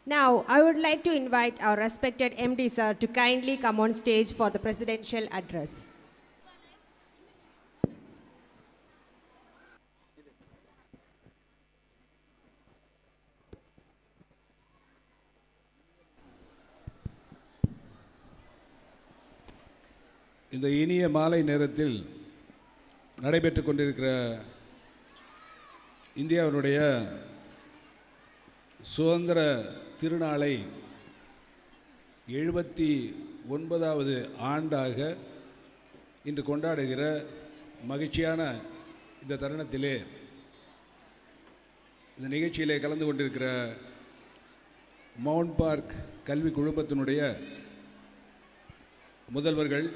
Now, I would like to invite our respected MD sir to kindly come on stage for the presidential address. இந்த இனிய மாலை நேரத்தில் நடைபெற்று கொண்டிருக்கிற இந்தியாவினுடைய சுதந்திர திருநாளை 79வது ஆண்டாக இன்று கொண்டாடுகிற மகிழ்ச்சியான இந்த தருணத்திலே இந்த நிகழ்ச்சியிலே கலந்து கொண்டிருக்கிற மவுண்ட் பார்க் கல்வி குழுமத்தினுடைய முதல்வர்கள்,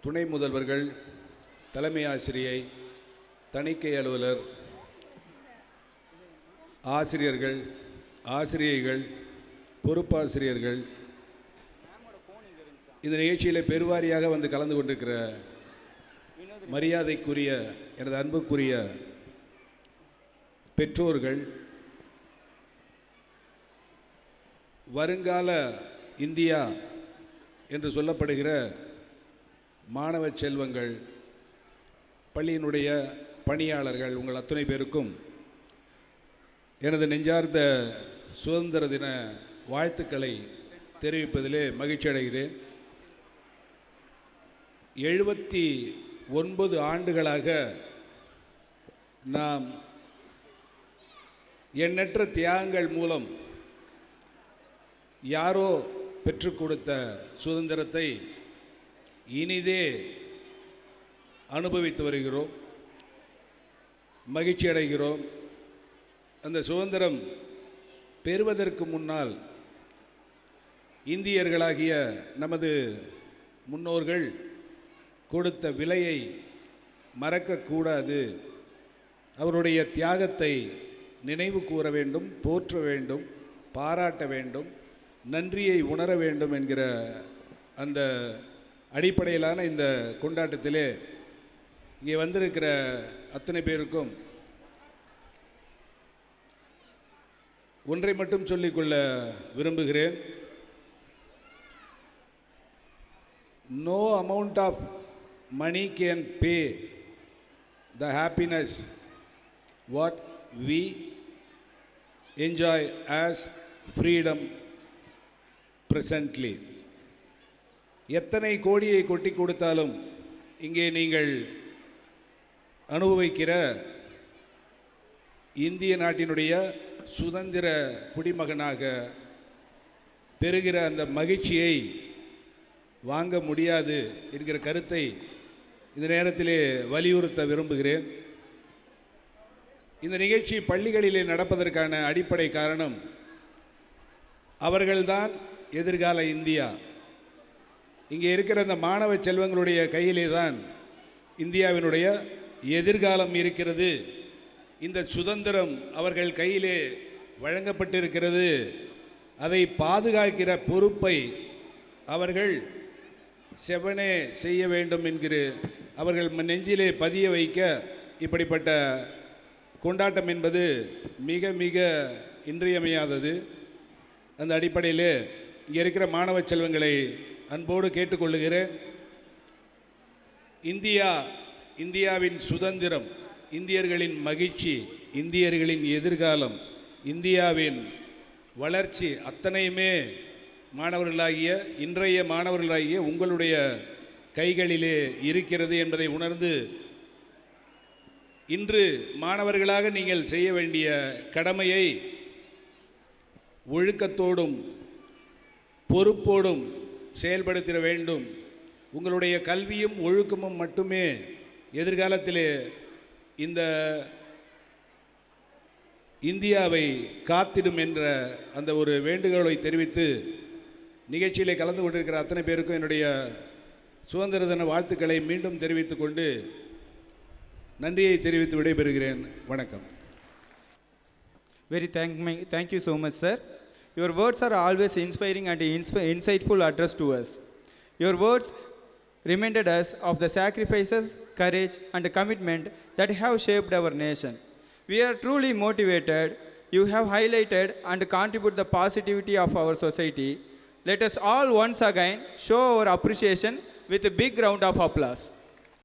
துணை முதல்வர்கள், தலைமை ஆசிரியை, தணிக்கை அலுவலர், ஆசிரியர்கள், ஆசிரியைகள், பொறுப்பாசிரியர்கள், இந்த நிகழ்ச்சியில் பெருவாரியாக வந்து கலந்து கொண்டிருக்கிற மரியாதைக்குரிய எனது அன்புக்குரிய பெற்றோர்கள், வருங்கால இந்தியா என்று சொல்லப்படுகிற மாணவ செல்வங்கள், பள்ளியினுடைய பணியாளர்கள், உங்கள் அத்தனை பேருக்கும் எனது நெஞ்சார்ந்த சுதந்திர தின வாழ்த்துக்களை தெரிவிப்பதிலே மகிழ்ச்சி அடைகிறேன். 79 ஆண்டுகளாக நாம் எண்ணற்ற தியாகங்கள் மூலம் யாரோ பெற்றுக் கொடுத்த சுதந்திரத்தை இனிதே அனுபவித்து வருகிறோம், மகிழ்ச்சி அடைகிறோம். அந்த சுதந்திரம் பெறுவதற்கு முன்னால் இந்தியர்களாகிய நமது முன்னோர்கள் கொடுத்த விலையை மறக்கக்கூடாது. அவருடைய தியாகத்தை நினைவு கூற வேண்டும், போற்ற வேண்டும், பாராட்ட வேண்டும், நன்றியை உணர வேண்டும் என்கிற அந்த அடிப்படையிலான இந்த கொண்டாட்டத்திலே இங்கே வந்திருக்கிற அத்தனை பேருக்கும் ஒன்றை மட்டும் சொல்லிக்கொள்ள விரும்புகிறேன். No amount of money can pay the happiness what we enjoy as freedom presently. எத்தனை கோடியை கொட்டி கொடுத்தாலும் இங்கே நீங்கள் அனுபவிக்கிற இந்திய நாட்டினுடைய சுதந்திர குடிமகனாக பெறுகிற அந்த மகிழ்ச்சியை வாங்க முடியாது என்கிற கருத்தை இந்த நேரத்திலே வலியுறுத்த விரும்புகிறேன். இந்த நிகழ்ச்சி பள்ளிகளிலே நடப்பதற்கான அடிப்படை காரணம், அவர்கள்தான் எதிர்கால இந்தியா. இங்கே இருக்கிற அந்த மாணவ செல்வங்களுடைய கையிலே தான் இந்தியாவினுடைய எதிர்காலம் இருக்கிறது. இந்த சுதந்திரம் அவர்கள் கையிலே வழங்கப்பட்டிருக்கிறது. அதை பாதுகாக்கிற பொறுப்பை அவர்கள் செவனே செய்ய வேண்டும் என்கிற அவர்கள் நெஞ்சிலே பதிய வைக்க இப்படிப்பட்ட கொண்டாட்டம் என்பது மிக மிக இன்றியமையாதது. அந்த அடிப்படையில் இங்கே இருக்கிற மாணவ செல்வங்களை அன்போடு கேட்டுக்கொள்ளுகிறேன். இந்தியாவின் சுதந்திரம், இந்தியர்களின் மகிழ்ச்சி, இந்தியர்களின் எதிர்காலம், இந்தியாவின் வளர்ச்சி அத்தனையுமே மாணவர்களாகிய இன்றைய மாணவர்களாகிய உங்களுடைய கைகளிலே இருக்கிறது என்பதை உணர்ந்து இன்று மாணவர்களாக நீங்கள் செய்ய வேண்டிய கடமையை ஒழுக்கத்தோடும் பொறுப்போடும் செயல்படுத்திட வேண்டும். உங்களுடைய கல்வியும் ஒழுக்கமும் மட்டுமே எதிர்காலத்திலே இந்த இந்தியாவை காத்திடும் என்ற அந்த ஒரு வேண்டுகோளை தெரிவித்து நிகழ்ச்சியிலே கலந்து கொண்டிருக்கிற அத்தனை பேருக்கும் என்னுடைய சுதந்திர தின வாழ்த்துக்களை மீண்டும் தெரிவித்துக் கொண்டு நன்றியை தெரிவித்து விடைபெறுகிறேன். வணக்கம். Thank you so much, sir. Your words are always inspiring and insightful address to us. Your words reminded us of the sacrifices, courage, and commitment that have shaped our nation. We are truly motivated You have highlighted and contribute the positivity of our society. Let us all once again show our appreciation with a big round of applause.